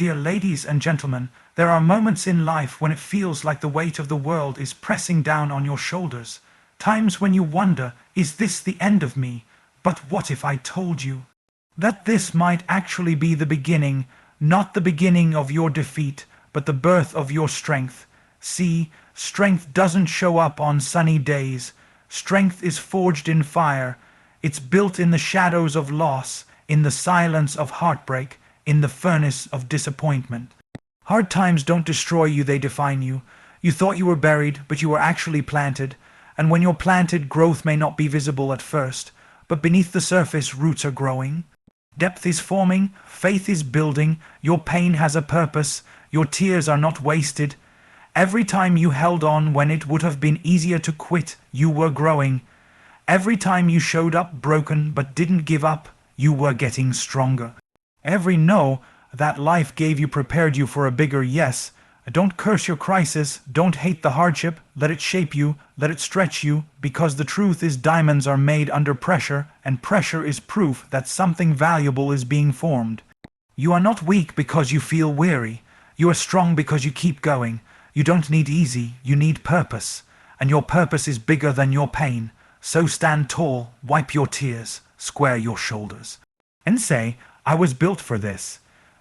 Dear ladies and gentlemen, there are moments in life when it feels like the weight of the world is pressing down on your shoulders. Times when you wonder, is this the end of me? But what if I told you that this might actually be the beginning, not the beginning of your defeat, but the birth of your strength? See, strength doesn't show up on sunny days. Strength is forged in fire. It's built in the shadows of loss, in the silence of heartbreak, in the furnace of disappointment. Hard times don't destroy you, they define you. You thought you were buried, but you were actually planted. And when you're planted, growth may not be visible at first, but beneath the surface, roots are growing. Depth is forming, faith is building, your pain has a purpose, your tears are not wasted. Every time you held on when it would have been easier to quit, you were growing. Every time you showed up broken but didn't give up, you were getting stronger. Every no that life gave you prepared you for a bigger yes. Don't curse your crisis, don't hate the hardship, let it shape you, let it stretch you, because the truth is diamonds are made under pressure, and pressure is proof that something valuable is being formed. You are not weak because you feel weary. You are strong because you keep going. You don't need easy, you need purpose, and your purpose is bigger than your pain. So stand tall, wipe your tears, square your shoulders, and say, I was built for this.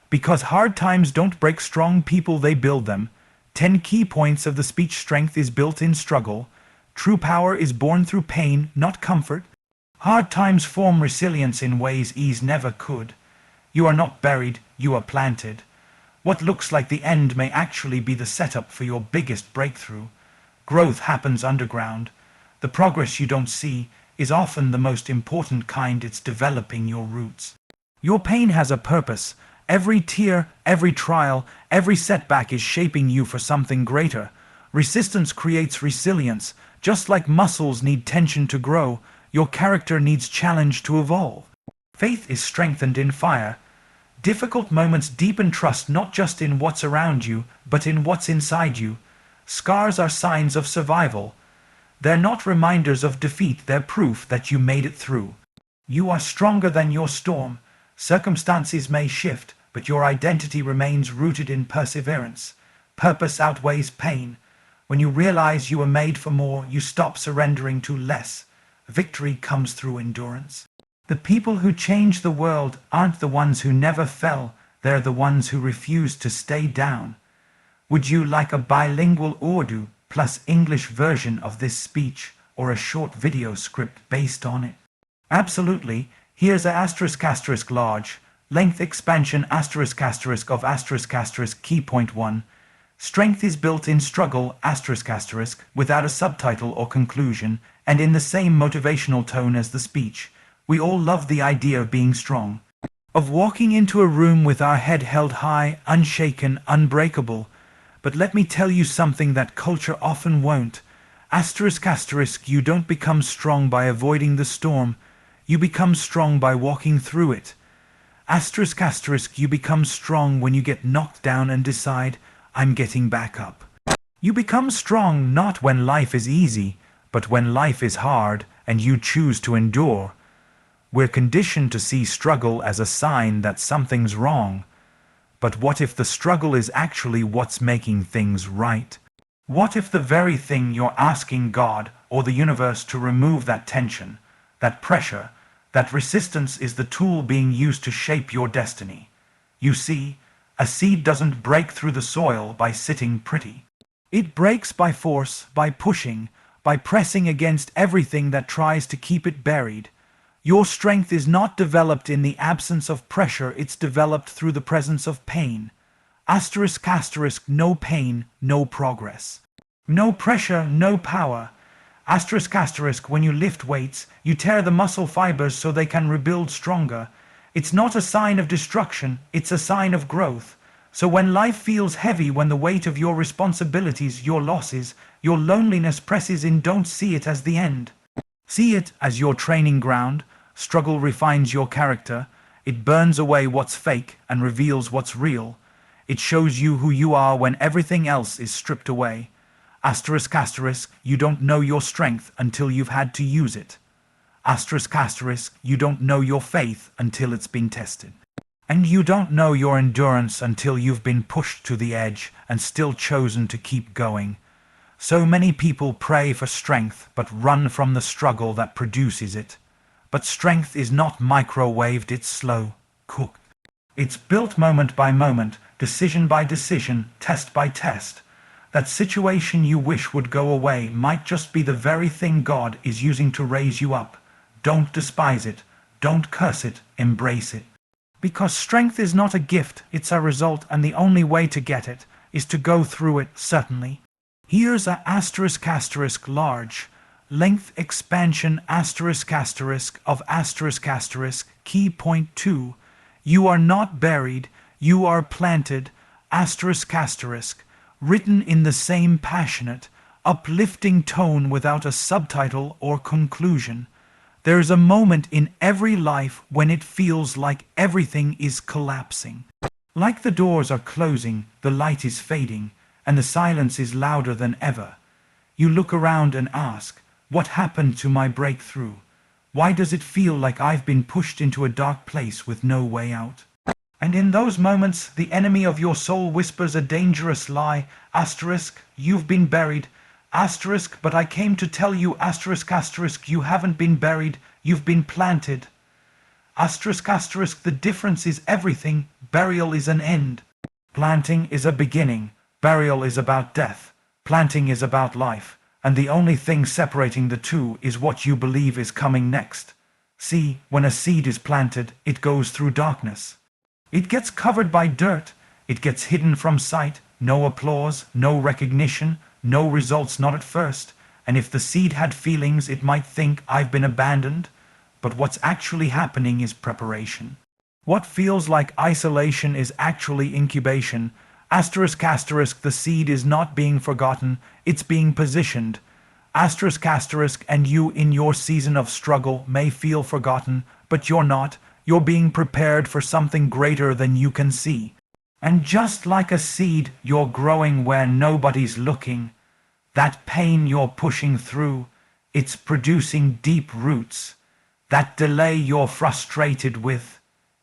Because hard times don't break strong people, they build them. 10 key points of the speech strength is built in struggle. True power is born through pain, not comfort. Hard times form resilience in ways ease never could. You are not buried, you are planted. What looks like the end may actually be the setup for your biggest breakthrough. Growth happens underground. The progress you don't see is often the most important kind. It's developing your roots. Your pain has a purpose. Every tear, every trial, every setback is shaping you for something greater. Resistance creates resilience. Just like muscles need tension to grow, your character needs challenge to evolve. Faith is strengthened in fire. Difficult moments deepen trust not just in what's around you, but in what's inside you. Scars are signs of survival. They're not reminders of defeat, they're proof that you made it through. You are stronger than your storm. Circumstances may shift, but your identity remains rooted in perseverance. Purpose outweighs pain. When you realize you were made for more, you stop surrendering to less. Victory comes through endurance. The people who change the world aren't the ones who never fell, they're the ones who refuse to stay down. Would you like a bilingual Urdu plus English version of this speech, or a short video script based on it? Absolutely. Here's a *** large. Length expansion *** of *** key point 1. Strength is built in struggle *** without a subtitle or conclusion, and in the same motivational tone as the speech. We all love the idea of being strong, of walking into a room with our head held high, unshaken, unbreakable. But let me tell you something that culture often won't. ***, you don't become strong by avoiding the storm. You become strong by walking through it. ***, you become strong when you get knocked down and decide, I'm getting back up. You become strong not when life is easy, but when life is hard and you choose to endure. We're conditioned to see struggle as a sign that something's wrong. But what if the struggle is actually what's making things right? What if the very thing you're asking God or the universe to remove that tension, that pressure, that resistance is the tool being used to shape your destiny? You see, a seed doesn't break through the soil by sitting pretty. It breaks by force, by pushing, by pressing against everything that tries to keep it buried. Your strength is not developed in the absence of pressure, it's developed through the presence of pain. ***, no pain, no progress. No pressure, no power. ***, when you lift weights, you tear the muscle fibers so they can rebuild stronger. It's not a sign of destruction, it's a sign of growth. So when life feels heavy, when the weight of your responsibilities, your losses, your loneliness presses in, don't see it as the end. See it as your training ground. Struggle refines your character. It burns away what's fake and reveals what's real. It shows you who you are when everything else is stripped away. ***, you don't know your strength until you've had to use it. ***, you don't know your faith until it's been tested. And you don't know your endurance until you've been pushed to the edge and still chosen to keep going. So many people pray for strength but run from the struggle that produces it. But strength is not microwaved, it's slow cooked. It's built moment by moment, decision by decision, test by test. That situation you wish would go away might just be the very thing God is using to raise you up. Don't despise it. Don't curse it. Embrace it. Because strength is not a gift, it's a result, and the only way to get it is to go through it, certainly. Here's a *** large. Length expansion ** of ***. Key point 2. You are not buried, you are planted ***. Written in the same passionate, uplifting tone without a subtitle or conclusion. There's a moment in every life when it feels like everything is collapsing. Like the doors are closing, the light is fading, and the silence is louder than ever. You look around and ask, what happened to my breakthrough? Why does it feel like I've been pushed into a dark place with no way out? And in those moments, the enemy of your soul whispers a dangerous lie, ***, you've been buried, ***, but I came to tell you, ***, you haven't been buried, you've been planted. ***, the difference is everything, burial is an end. Planting is a beginning, burial is about death, planting is about life, and the only thing separating the two is what you believe is coming next. See, when a seed is planted, it goes through darkness. It gets covered by dirt, it gets hidden from sight, no applause, no recognition, no results, not at first, and if the seed had feelings it might think I've been abandoned, but what's actually happening is preparation. What feels like isolation is actually incubation. ***, the seed is not being forgotten, it's being positioned. ***, and you in your season of struggle may feel forgotten, but you're not. You're being prepared for something greater than you can see. And just like a seed, you're growing where nobody's looking. That pain you're pushing through, it's producing deep roots. That delay you're frustrated with,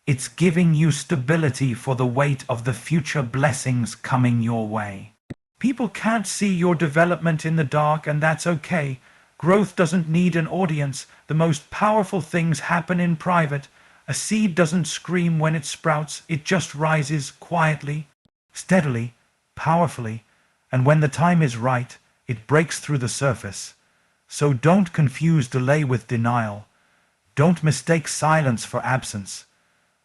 it's giving you stability for the weight of the future blessings coming your way. People can't see your development in the dark, and that's okay. Growth doesn't need an audience. The most powerful things happen in private. A seed doesn't scream when it sprouts, it just rises quietly, steadily, powerfully, and when the time is right, it breaks through the surface. So don't confuse delay with denial. Don't mistake silence for absence.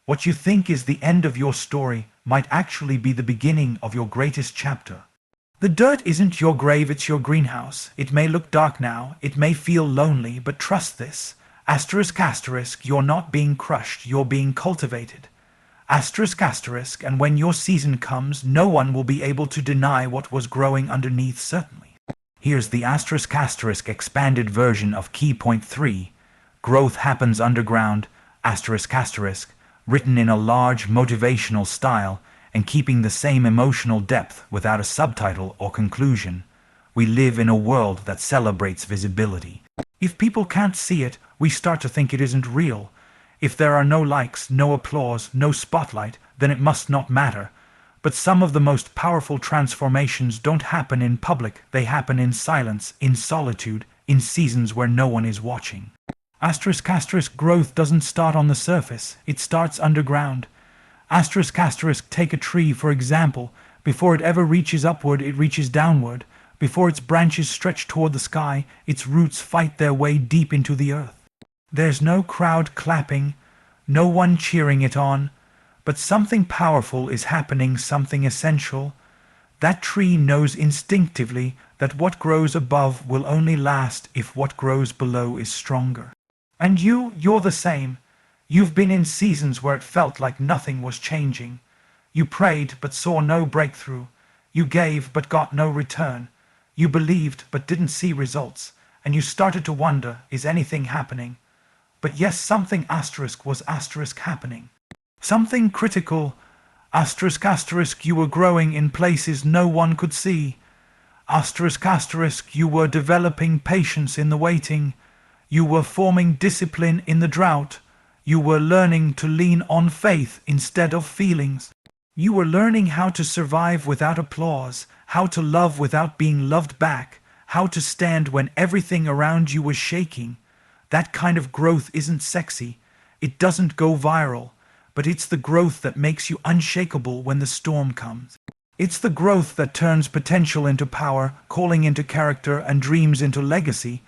What you think is the end of your story might actually be the beginning of your greatest chapter. The dirt isn't your grave, it's your greenhouse. It may look dark now, it may feel lonely, but trust this. ***, you're not being crushed, you're being cultivated. ***, and when your season comes, no one will be able to deny what was growing underneath, certainly. Here's the *** expanded version of key point 3. Growth happens underground, ***, written in a large motivational style and keeping the same emotional depth without a subtitle or conclusion. We live in a world that celebrates visibility. If people can't see it, we start to think it isn't real. If there are no likes, no applause, no spotlight, then it must not matter. But some of the most powerful transformations don't happen in public, they happen in silence, in solitude, in seasons where no one is watching. ***, growth doesn't start on the surface, it starts underground. ***, take a tree, for example. Before it ever reaches upward, it reaches downward. Before its branches stretch toward the sky, its roots fight their way deep into the earth. There's no crowd clapping, no one cheering it on, but something powerful is happening, something essential. That tree knows instinctively that what grows above will only last if what grows below is stronger. And you're the same. You've been in seasons where it felt like nothing was changing. You prayed but saw no breakthrough. You gave but got no return. You believed but didn't see results, and you started to wonder, is anything happening? But yes, something was happening. Something critical, you were growing in places no one could see. You were developing patience in the waiting. You were forming discipline in the drought. You were learning to lean on faith instead of feelings. You were learning how to survive without applause, how to love without being loved back, how to stand when everything around you was shaking. That kind of growth isn't sexy. It doesn't go viral, but it's the growth that makes you unshakable when the storm comes. It's the growth that turns potential into power, calling into character, and dreams into legacy.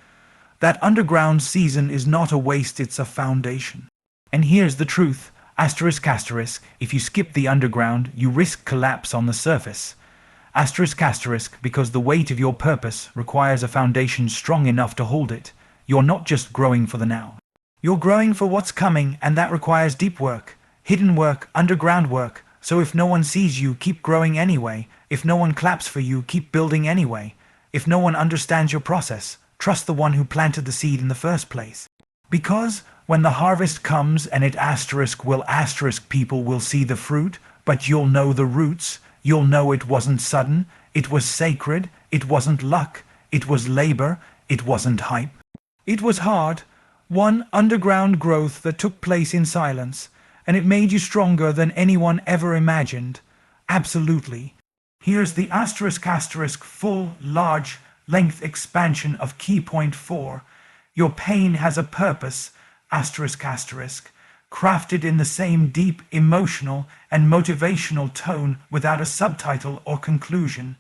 That underground season is not a waste, it's a foundation. And here's the truth, asterisk asterisk, if you skip the underground, you risk collapse on the surface. Asterisk asterisk, because the weight of your purpose requires a foundation strong enough to hold it. You're not just growing for the now. You're growing for what's coming, and that requires deep work, hidden work, underground work. So if no one sees you, keep growing anyway. If no one claps for you, keep building anyway. If no one understands your process, trust the one who planted the seed in the first place. Because when the harvest comes, and it asterisk will asterisk, people will see the fruit, but you'll know the roots. You'll know it wasn't sudden, it was sacred, it wasn't luck, it was labor, it wasn't hype. It was hard, one underground growth that took place in silence, and it made you stronger than anyone ever imagined. Absolutely. Here's the asterisk asterisk full, large, length expansion of key point 4. Your pain has a purpose, asterisk asterisk, crafted in the same deep, emotional, and motivational tone without a subtitle or conclusion.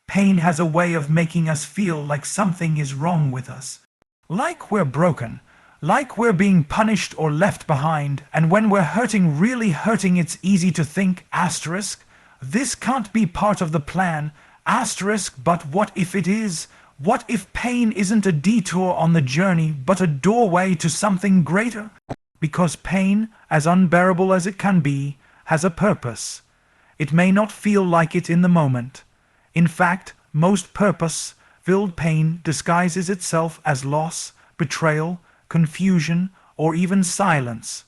Pain has a way of making us feel like something is wrong with us. Like we're broken. Like we're being punished or left behind, and when we're hurting, really hurting, it's easy to think, asterisk, this can't be part of the plan, asterisk, but what if it is? What if pain isn't a detour on the journey, but a doorway to something greater? Because pain, as unbearable as it can be, has a purpose. It may not feel like it in the moment. In fact, most purpose-filled pain disguises itself as loss, betrayal, confusion, or even silence.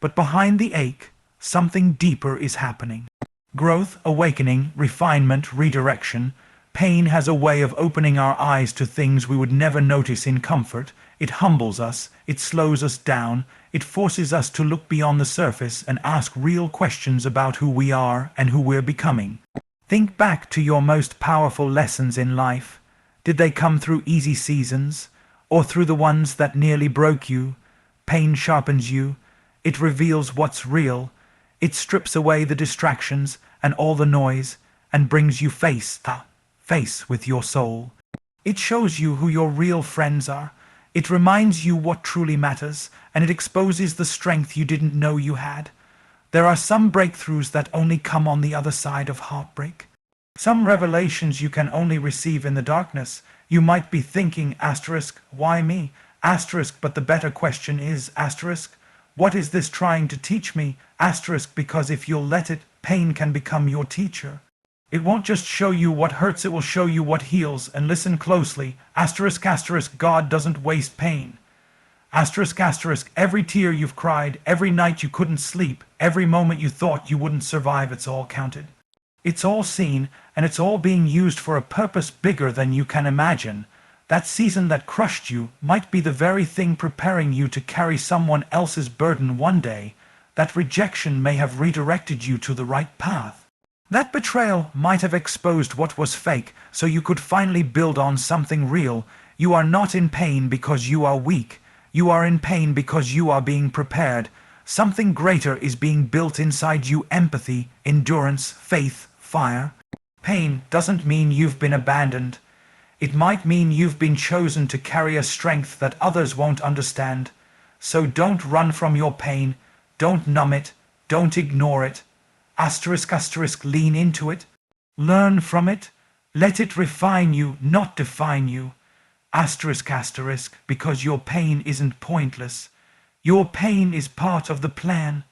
But behind the ache, something deeper is happening. Growth, awakening, refinement, redirection. Pain has a way of opening our eyes to things we would never notice in comfort. It humbles us, it slows us down, it forces us to look beyond the surface and ask real questions about who we are and who we're becoming. Think back to your most powerful lessons in life. Did they come through easy seasons? Or through the ones that nearly broke you? Pain sharpens you. It reveals what's real. It strips away the distractions and all the noise and brings you face to face with your soul. It shows you who your real friends are. It reminds you what truly matters, and it exposes the strength you didn't know you had. There are some breakthroughs that only come on the other side of heartbreak. Some revelations you can only receive in the darkness. You might be thinking, asterisk, why me? Asterisk, but the better question is, asterisk, what is this trying to teach me? Asterisk, because if you'll let it, pain can become your teacher. It won't just show you what hurts, it will show you what heals, and listen closely. Asterisk, asterisk, God doesn't waste pain. Asterisk, asterisk, every tear you've cried, every night you couldn't sleep, every moment you thought you wouldn't survive, it's all counted. It's all seen, and it's all being used for a purpose bigger than you can imagine. That season that crushed you might be the very thing preparing you to carry someone else's burden one day. That rejection may have redirected you to the right path. That betrayal might have exposed what was fake, so you could finally build on something real. You are not in pain because you are weak. You are in pain because you are being prepared. Something greater is being built inside you: empathy, endurance, faith, fire. Pain doesn't mean you've been abandoned. It might mean you've been chosen to carry a strength that others won't understand. So don't run from your pain. Don't numb it. Don't ignore it. Asterisk, asterisk, lean into it. Learn from it. Let it refine you, not define you. Asterisk, asterisk, because your pain isn't pointless. Your pain is part of the plan.